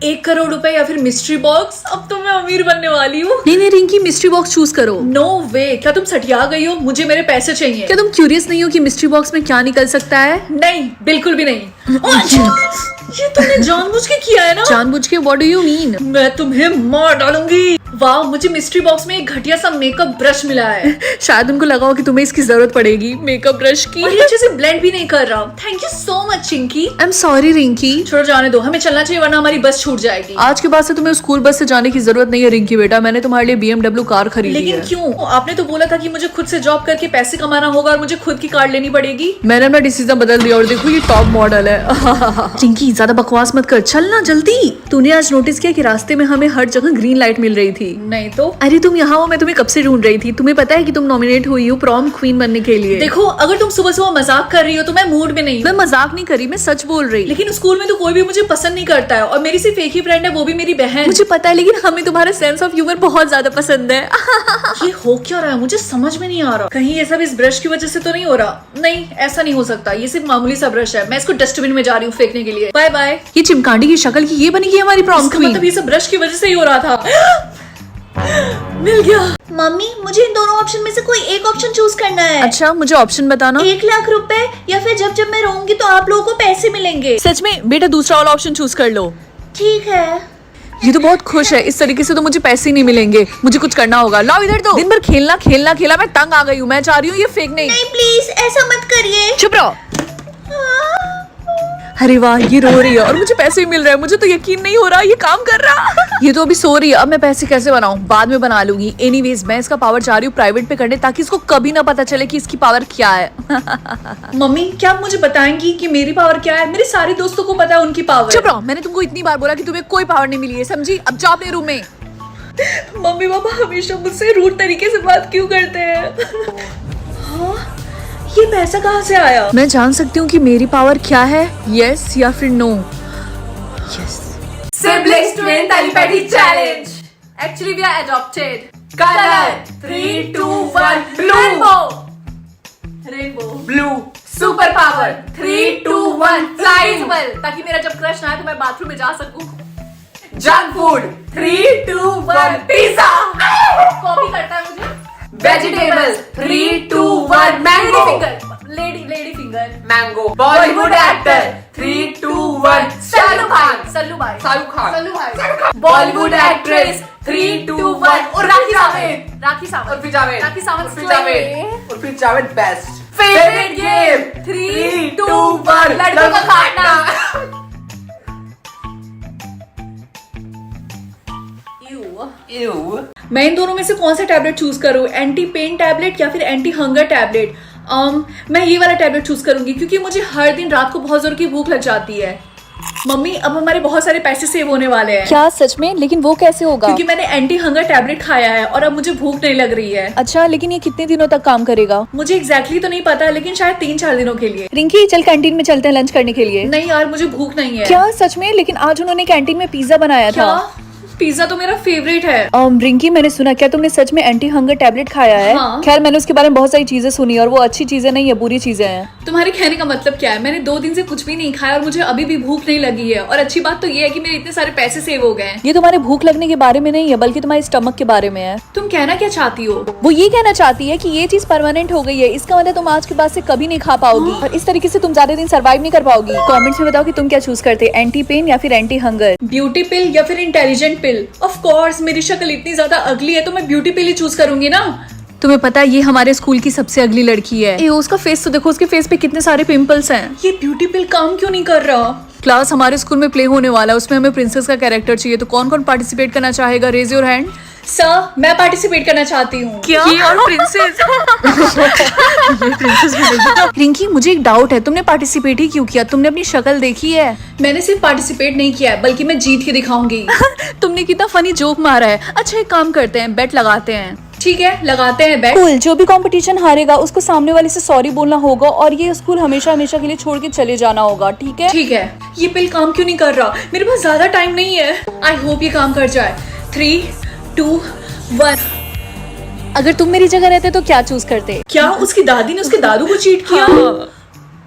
1 करोड़ रुपए या फिर मिस्ट्री बॉक्स? अब तो मैं अमीर बनने वाली हूँ। नहीं नहीं रिंकी, मिस्ट्री बॉक्स चूज करो। नो वे, क्या तुम सटिया गई हो? मुझे मेरे पैसे चाहिए। क्या तुम क्यूरियस नहीं हो कि मिस्ट्री बॉक्स में क्या निकल सकता है? नहीं, बिल्कुल भी नहीं। ये तुमने जानबूझ के किया है ना? जानबूझ के? What do you mean? मैं तुम्हें मार डालूंगी। वाह, मुझे मिस्ट्री बॉक्स में एक घटिया सा मेकअप ब्रश मिला है। शायद उनको लगा हो कि तुम्हें इसकी जरूरत पड़ेगी, मेकअप ब्रश की। और ये अच्छे से ब्लेंड भी नहीं कर रहा। Thank you so much Chinki. I am sorry Rinki. छोड़ो, जाने दो, हमें चलना चाहिए वरना हमारी बस छूट जाएगी। आज के बाद से तुम्हें स्कूल बस से जाने की जरूरत नहीं है रिंकी बेटा, मैंने तुम्हारे लिए BMW कार खरीदी है। लेकिन क्यों? आपने तो बोला था कि मुझे खुद से जॉब करके पैसे कमाना होगा और मुझे खुद की कार लेनी पड़ेगी। मैंने अपना डिसीजन बदल दिया और देखो ये टॉप मॉडल है। रिंकी ज्यादा बकवास मत कर, चलना जल्दी। तूने आज नोटिस किया कि रास्ते में हमें हर जगह ग्रीन लाइट मिल रही थी? नहीं तो। अरे तुम यहाँ हो, मैं तुम्हें कब से ढूंढ रही थी। तुम्हें पता है कि तुम नॉमिनेट हुई हो प्रॉम क्वीन बनने के लिए। देखो, अगर तुम सुबह सुबह मजाक कर रही हो तो मैं मूड में नहीं। मैं मजाक नहीं करी, मैं सच बोल रही। लेकिन स्कूल में तो कोई भी मुझे पसंद नहीं करता है और मेरी सिर्फ एक ही फ्रेंड है, वो भी मेरी बहन। मुझे पता है, लेकिन हमें तुम्हारा सेंस ऑफ ह्यूमर बहुत ज्यादा पसंद है। ये हो क्या रहा है? मुझे समझ में नहीं आ रहा। कहीं ये सब इस ब्रश की वजह से तो नहीं हो रहा? नहीं, ऐसा नहीं हो सकता। ये सिर्फ मामूली सा ब्रश है। मैं इसको डस्टबिन में जा रही हूँ फेंकने के लिए। Bye bye. ये चिमकांडी की शक्ल की ये बनेगी हमारी प्रॉम क्वीन। मतलब ये सब ब्रश की वजह से ही हो रहा था। मिल गया। मम्मी, मुझे इन दोनों ऑप्शन में से कोई एक ऑप्शन चूज करना है। अच्छा, मुझे ऑप्शन बताना। 1 लाख रुपए या फिर जब जब मैं रहूंगी तो आप लोगों को पैसे मिलेंगे। सच में? बेटा दूसरा वाला ऑप्शन चूज कर लो। ठीक है। ये तो बहुत खुश है, इस तरीके से तो मुझे पैसे ही नहीं मिलेंगे। मुझे कुछ करना होगा। लाओ इधर दो। दिन भर खेलना खेलना खेला, मैं तंग आ गई हूँ। मैं चाह रही हूँ ये फेंकने। नहीं प्लीज, ऐसा मत करिए। चुप रहो। अरे वाह, ये रो रही है और मुझे पैसे भी मिल रहे हैं। मुझे तो यकीन नहीं हो रहा ये काम कर रहा। ये तो अभी सो रही है। अब मैं पैसे कैसे बनाऊं? बाद में बना लूंगी। एनीवेज, मैं इसका पावर चाह रही हूँ प्राइवेट पे करने, ताकि इसको कभी ना पता चले कि इसकी पावर क्या है। मम्मी, क्या आप मुझे बताएंगी कि मेरी पावर क्या है? मेरे सारे दोस्तों को पता है उनकी पावर। चुप रहो, मैंने तुमको इतनी बार बोला कि तुम्हें कोई पावर नहीं मिली है, समझी? अब जाओ अपने रूम में। मम्मी पापा हमेशा मुझसे रूड तरीके से बात क्यों करते हैं? हाँ, ये पैसा कहाँ से आया? मैं जान सकती हूँ कि मेरी पावर क्या है? यस या फिर no? Yes. Siblings twin telepathy challenge. Actually we are adopted. Color 3, 2, 1. Blue. Rainbow. Blue. Super power 3, 2, 1. Fly invisible. ताकि मेरा जब क्रश ना आए तो मैं बाथरूम में जा सकूं। Junk food 3, 2, 1. Pizza. कॉपी करता है मुझे। Vegetables 3, 2, 1. Mango. Lady finger. Mango. Bollywood actor 3, 2, 1. Sallu Khan. Sallu भाई. Bollywood actress 3, 2, 1. और Rakhi Sawant. Urfi Javed best. Favorite game 3, 2, 1. Laddoo का काटना. मैं इन दोनों में से कौन सा टैबलेट चूज करूं? एंटी पेन टैबलेट या फिर एंटी हंगर टैबलेट? मैं ये वाला टैबलेट चूज करूंगी क्योंकि मुझे हर दिन रात को बहुत जोर की भूख लग जाती है। मम्मी, अब हमारे बहुत सारे पैसे सेव होने वाले हैं। क्या सच में? लेकिन वो कैसे होगा? क्योंकि मैंने एंटी हंगर टैबलेट खाया है और अब मुझे भूख नहीं लग रही है। अच्छा, लेकिन ये कितने दिनों तक काम करेगा? मुझे एग्जैक्टली तो नहीं पता, लेकिन शायद 3-4 दिनों के लिए। रिंकी, चल कैंटीन में चलते हैं लंच करने के लिए। नहीं यार, मुझे भूख नहीं है। क्या सच में? लेकिन आज उन्होंने कैंटीन में पिज्जा बनाया था। पिज्जा तो मेरा फेवरेट है। रिंकी, मैंने सुना, क्या तुमने सच में एंटी हंगर टैबलेट खाया है? हाँ। खैर, मैंने उसके बारे में बहुत सारी चीजें सुनी और वो अच्छी चीजें नहीं है, बुरी चीजें हैं। तुम्हारे कहने का मतलब क्या है? मैंने 2 दिन से कुछ भी नहीं खाया और मुझे अभी भी भूख नहीं लगी है। और अच्छी बात तो ये है कि मेरे इतने सारे पैसे सेव हो गए हैं। ये तुम्हारे भूख लगने के बारे में नहीं है, बल्कि तुम्हारे स्टमक के बारे में है। तुम कहना क्या चाहती हो? वो ये कहना चाहती है कि ये चीज परमानेंट हो गई है। इसका मतलब तुम आज के बाद से कभी नहीं खा पाओगी और इस तरीके से तुम ज्यादा दिन सर्वाइव नहीं कर पाओगी। कमेंट्स में बताओ कि तुम क्या चूज करते, एंटी पेन या फिर एंटी हंगर? ब्यूटी पिल या फिर इंटेलिजेंट पिल? ऑफ कोर्स, मेरी शक्ल इतनी ज्यादा अगली है तो मैं ब्यूटी पिल ही चूज करूंगी ना। तुम्हें पता है ये हमारे स्कूल की सबसे अगली लड़की है। ए, उसका फेस तो देखो, उसके फेस पे कितने सारे पिंपल्स हैं। ये ब्यूटी पिल काम क्यों नहीं कर रहा? क्लास, हमारे स्कूल में प्ले होने वाला है, उसमें हमें प्रिंसेस का कैरेक्टर चाहिए। तो कौन कौन पार्टिसिपेट करना चाहेगा? Raise your hand. सर, मैं पार्टिसिपेट करना चाहती हूँ। क्या? ये और प्रिंसेस? ये प्रिंसेस भी नहीं। रिंकी, मुझे एक डाउट है, तुमने पार्टिसिपेट ही क्यों किया? तुमने अपनी शक्ल देखी है? मैंने सिर्फ पार्टिसिपेट नहीं किया है, बल्कि मैं जीत के दिखाऊंगी। तुमने कितना फनी जोक मारा है। अच्छा, एक काम करते हैं, बेट लगाते हैं। ठीक है, लगाते हैं बेट। कूल, जो भी कंपटीशन हारेगा उसको सामने वाले से सॉरी बोलना होगा और ये स्कूल हमेशा हमेशा के लिए छोड़ के चले जाना होगा, ठीक है? ठीक है। ये पिल काम क्यों नहीं कर रहा? मेरे पास ज्यादा टाइम नहीं है। आई होप ये काम कर जाए। 3, 2, 1। अगर तुम मेरी जगह रहते तो क्या चूज करते? क्या उसकी दादी ने उसके दादू को चीट किया?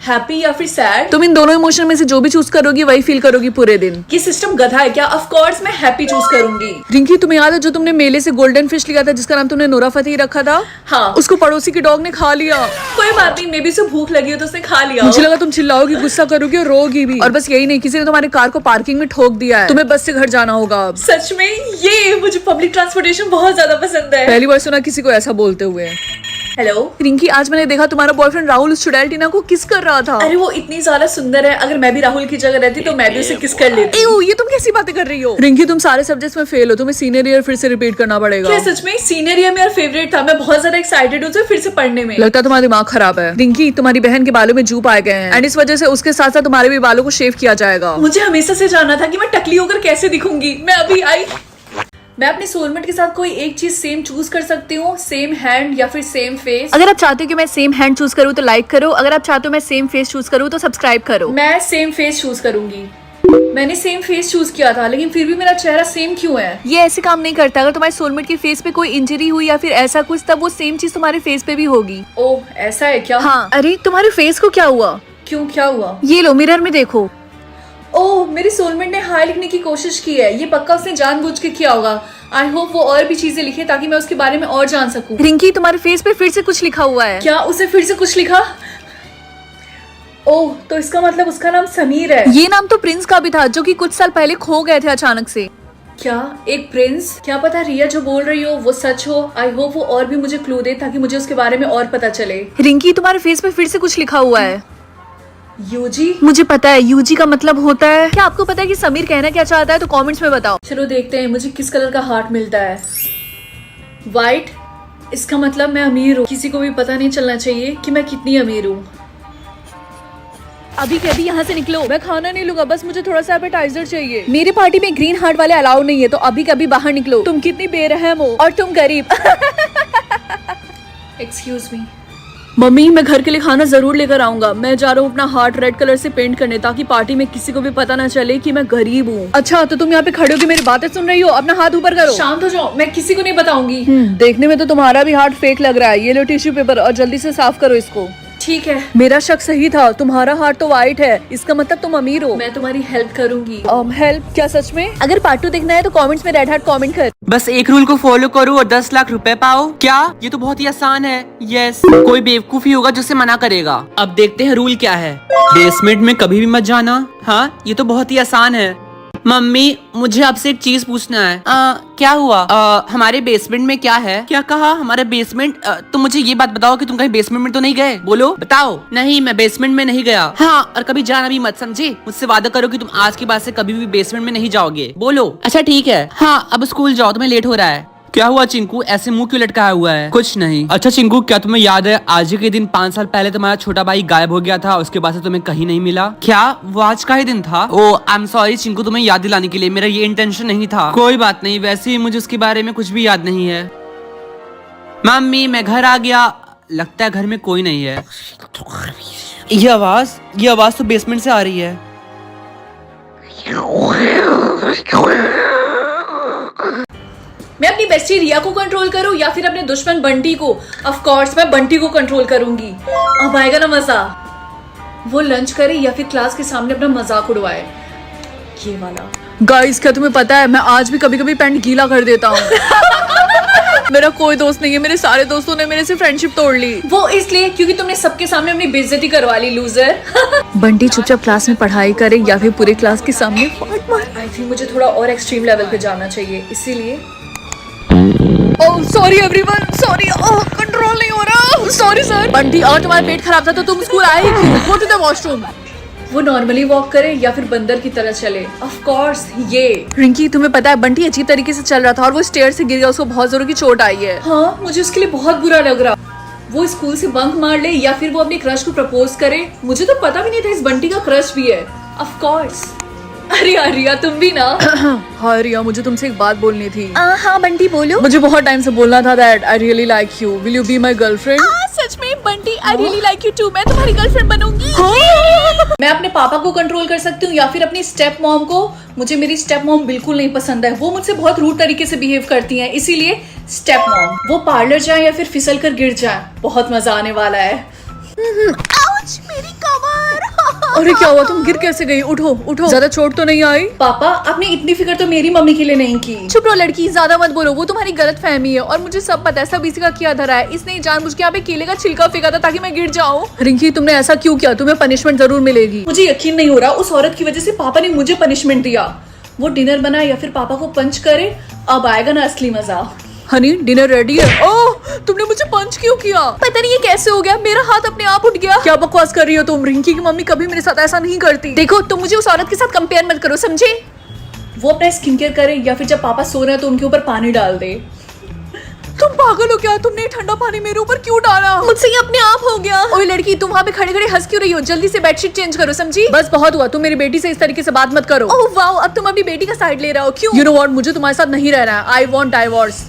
हैप्पी या फिर सैड? तुम इन दोनों इमोशन में से जो भी चूज करोगी वही फील करोगी पूरे दिन। ये सिस्टम गधा है क्या? ऑफ कोर्स मैं हैप्पी चूज करूंगी। रिंकी तुम्हें याद है जो तुमने मेले से गोल्डन फिश लिया था जिसका नाम तुमने नोरा फतेही रखा था? हाँ। उसको पड़ोसी की डॉग ने खा लिया। कोई बात नहीं, मे बी उसे भूख लगी हो तो उसने खा लिया। मुझे लगा तुम चिल्लाओगी, गुस्सा करोगी और रोगी भी। और बस यही नहीं, किसी ने तुम्हारी कार को पार्किंग में ठोक दिया है। तुम्हें बस से घर जाना होगा अब। सच में? ये मुझे पब्लिक ट्रांसपोर्टेशन बहुत ज्यादा पसंद है। पहली बार सुना किसी को ऐसा बोलते हुए। हेलो रिंकी, आज मैंने देखा तुम्हारा बॉयफ्रेंड राहुल उस चुड़ैल टीना को किस कर रहा था। अरे वो इतनी ज्यादा सुंदर है, अगर मैं भी राहुल की जगह रहती तो मैं भी उसे किस कर लेती। ये तुम कैसी बातें कर रही हो? रिंकी तुम सारे सब्जेक्ट्स में फेल हो, तुम्हें सीनियर ईयर फिर से रिपीट करना पड़ेगा। क्या सच में? सीनियर ईयर मेरा फेवरेट था, मैं बहुत ज्यादा एक्साइटेड हूँ फिर से पढ़ने में। लगता है तुम्हारा दिमाग खराब है। रिंकी तुम्हारी बहन के बालों में जू पाए गए हैं एंड इस वजह से उसके साथ साथ तुम्हारे भी बालों को शेव किया जाएगा। मुझे हमेशा से जानना था कि मैं टकली होकर कैसे दिखूंगी। मैं अभी आई। मैं अपने सोलमेट के साथ कोई एक चीज सेम चूज कर सकती हूँ, सेम हैंड या फिर सेम फेस। अगर आप चाहते हो कि मैं सेम हैंड चूज करूँ तो लाइक करो, अगर आप चाहते हो मैं सेम फेस चूज करूँ तो सब्सक्राइब करो। मैं सेम फेस चूज करूंगी। मैंने सेम फेस चूज किया था लेकिन फिर भी मेरा चेहरा सेम क्यों है? ये ऐसे काम नहीं करता। अगर तुम्हारे सोलमेट के फेस पे कोई इंजरी हुई या फिर ऐसा कुछ, तब वो सेम चीज तुम्हारे फेस पे भी होगी। ओह ऐसा है क्या? हाँ। अरे तुम्हारे फेस को क्या हुआ? क्यों क्या हुआ? ये लो मिरर में देखो। ओह मेरी सोलमेट ने हाई लिखने की कोशिश की है, ये पक्का उसने जानबूझ के किया होगा। आई होप वो और भी चीजें लिखे ताकि मैं उसके बारे में और जान सकूं। रिंकी तुम्हारे फेस पे फिर से कुछ लिखा हुआ है। क्या उसे फिर से कुछ लिखा? ओह तो इसका मतलब उसका नाम समीर है। ये नाम तो प्रिंस का भी था जो कि कुछ साल पहले खो गए थे अचानक से। क्या एक प्रिंस? क्या पता रिया जो बोल रही हो वो सच हो। आई होप वो और भी मुझे क्लू दे ताकि मुझे उसके बारे में और पता चले। रिंकी तुम्हारे फेस पे फिर से कुछ लिखा हुआ है। यूजी? मुझे पता है यूजी का मतलब होता है। क्या आपको पता है कि समीर कहना क्या चाहता है? तो कमेंट्स में बताओ। चलो देखते हैं मुझे किस कलर का हार्ट मिलता है। व्हाइट। इसका मतलब मैं अमीर हूँ। किसी को भी पता नहीं चलना चाहिए कि मैं कितनी अमीर हूँ। अभी के अभी यहाँ से निकलो। मैं खाना नहीं लूंगा, बस मुझे थोड़ा सा एपेटाइजर चाहिए। मेरी पार्टी में ग्रीन हार्ट वाले अलाउ नहीं है, तो अभी कभी बाहर निकलो। तुम कितनी बेरहम हो और तुम गरीब। Excuse me. मम्मी मैं घर के लिए खाना जरूर लेकर आऊंगा। मैं जा रहा हूँ अपना हार्ट रेड कलर से पेंट करने ताकि पार्टी में किसी को भी पता ना चले कि मैं गरीब हूँ। अच्छा तो तुम यहाँ पे खड़े हो के मेरी बातें सुन रही हो? अपना हाथ ऊपर करो। शांत हो जाओ, मैं किसी को नहीं बताऊंगी। देखने में तो तुम्हारा भी हार्ट फेक लग रहा है। ये लो टिश्यू पेपर और जल्दी से साफ करो इसको। ठीक है। मेरा शक सही था, तुम्हारा हार्ट तो व्हाइट है, इसका मतलब तुम अमीर हो। मैं तुम्हारी हेल्प करूंगी। हेल्प? क्या सच में? अगर पार्ट 2 देखना है तो कमेंट्स में रेड हार्ट कमेंट कर। बस एक रूल को फॉलो करो और 10 लाख रुपए पाओ। क्या? ये तो बहुत ही आसान है। यस, कोई बेवकूफ ही होगा जो उसे मना करेगा। अब देखते हैं रूल क्या है। बेसमेंट में कभी भी मत जाना। हाँ ये तो बहुत ही आसान है। मम्मी मुझे आपसे एक चीज पूछना है। क्या हुआ? हमारे बेसमेंट में क्या है? क्या कहा? हमारे बेसमेंट? तुम मुझे ये बात बताओ कि तुम कहीं बेसमेंट में तो नहीं गए? बोलो बताओ। नहीं मैं बेसमेंट में नहीं गया। हाँ और कभी जाना भी मत, समझे? मुझसे वादा करो कि तुम आज के बाद से कभी भी बेसमेंट में नहीं जाओगे। बोलो। अच्छा ठीक है। हाँ अब स्कूल जाओ, तुम्हें लेट हो रहा है। क्या हुआ चिंकू, ऐसे मुंह क्यों लटकाया हुआ है? कुछ नहीं। अच्छा चिंकू क्या तुम्हें याद है आज ही के दिन 5 साल पहले तुम्हारा छोटा भाई गायब हो गया था, उसके बाद से तुम्हें कहीं नहीं मिला? क्या वो आज का ही दिन था? ओ आई एम सॉरी चिंकू, तुम्हें याद दिलाने के लिए, मेरा ये इंटेंशन नहीं था। कोई बात नहीं, वैसे ही मुझे उसके बारे में कुछ भी याद नहीं है। मम्मी मैं घर आ गया। लगता है घर में कोई नहीं है। ये आवाज तो बेसमेंट से आ रही है। मैं अपनी बेस्टी रिया को कंट्रोल करूं या फिर अपने दुश्मन बंटी को? ऑफ कोर्स मैं बंटी को कंट्रोल करूंगी। अब आएगा ना मजा। वो लंच करे या फिर क्लास के सामने अपना मजाक उड़वाए। ये वाला। गाइस क्या तुम्हें पता है मैं आज भी कभी कभी पैंट गीला कर देता हूँ। मेरा कोई दोस्त नहीं है, मेरे सारे दोस्तों ने मेरे से फ्रेंडशिप तोड़ ली। वो इसलिए क्योंकि तुमने सबके सामने अपनी बेइज्जती करवा ली, लूजर। बंटी चुपचाप क्लास में पढ़ाई करे या फिर पूरे क्लास के सामने फाट मार। आई थिंक मुझे थोड़ा और एक्सट्रीम लेवल पे जाना चाहिए, इसीलिए oh sorry everyone, sorry. Control नहीं हो रहा। Sorry sir. बंटी और तुम्हारा पेट खराब था तो तुम स्कूल आए ही क्यों? Go to the washroom. वो नॉर्मली वॉक करे या फिर बंदर की तरह चले? ऑफ कोर्स ये। रिंकी तुम्हें पता है बंटी अजीब तरीके से चल रहा था और वो स्टेयर से गिर गया, उसको बहुत जोरों की चोट आई है। हाँ मुझे उसके लिए बहुत बुरा लग रहा। वो स्कूल से बंक मार ले या फिर वो अपने क्रश को प्रपोज करे। मुझे तो पता भी नहीं था इस बंटी का क्रश भी है। Of course. अरे यार रिया तुम भी ना। हाँ रिया मुझे तुमसे एक बात बोलनी थी। हाँ बंटी बोलो। मुझे बहुत टाइम से बोलना था that I really like you, will you be my girlfriend? सच में Bunty I really like you too, मैं तुम्हारी गर्लफ्रेंड बनूंगी। मैं अपने पापा को कंट्रोल कर सकती हूँ या फिर अपनी स्टेप मॉम को। मुझे मेरी स्टेप मॉम बिल्कुल नहीं पसंद है, वो मुझसे बहुत रूड तरीके से बिहेव करती है, इसीलिए स्टेप मॉम। वो पार्लर जाए या फिर फिसल कर गिर जाए, बहुत मजा आने वाला है। आउच, मेरी कमर। अरे क्या हुआ, तुम गिर कैसे गई? उठो उठो, ज्यादा चोट तो नहीं आई? पापा आपने इतनी फिक्र तो मेरी मम्मी के लिए नहीं की। चुप रहो लड़की, ज्यादा मत बोलो, वो तुम्हारी गलत फहमी है और मुझे सब पता है, सब इसी का किया धरा है। इसने जानबूझ के यहाँ पे केले का छिलका फेंका था ताकि मैं गिर जाऊँ। रिंकी तुमने ऐसा क्यों किया? तुम्हें पनिशमेंट जरूर मिलेगी। मुझे यकीन नहीं हो रहा, उस औरत की वजह से पापा ने मुझे पनिशमेंट दिया। वो डिनर बनाए या फिर पापा को पंच करे, अब आएगा ना असली मजा। हनी डिनर रेडी है। ओह तुमने मुझे पंच क्यों किया? पता नहीं ये कैसे हो गया, मेरा हाथ अपने आप उठ गया। क्या बकवास कर रही हो तुम? रिंकी की मम्मी कभी मेरे साथ ऐसा नहीं करती। देखो तुम मुझे उस औरत के साथ कंपेयर मत करो, समझे? वो अपना स्किन केयर करे या फिर जब पापा सो रहे हैं तो उनके ऊपर पानी डाल दे। तुम पागल हो क्या? तुमने ये ठंडा पानी मेरे ऊपर क्यों डाला? मुझसे ये अपने आप हो गया। ओए लड़की, तुम वहाँ पे खड़े खड़े हंस क्यों रही हो? जल्दी से बेडशीट चेंज करो, समझी? बस बहुत हुआ, तुम मेरी बेटी से इस तरीके से बात मत करो। ओह वाओ, अब तुम अपनी बेटी का साइड ले रहे हो, क्यों? यू नो व्हाट, मुझे तुम्हारे साथ नहीं रहना है। I want divorce.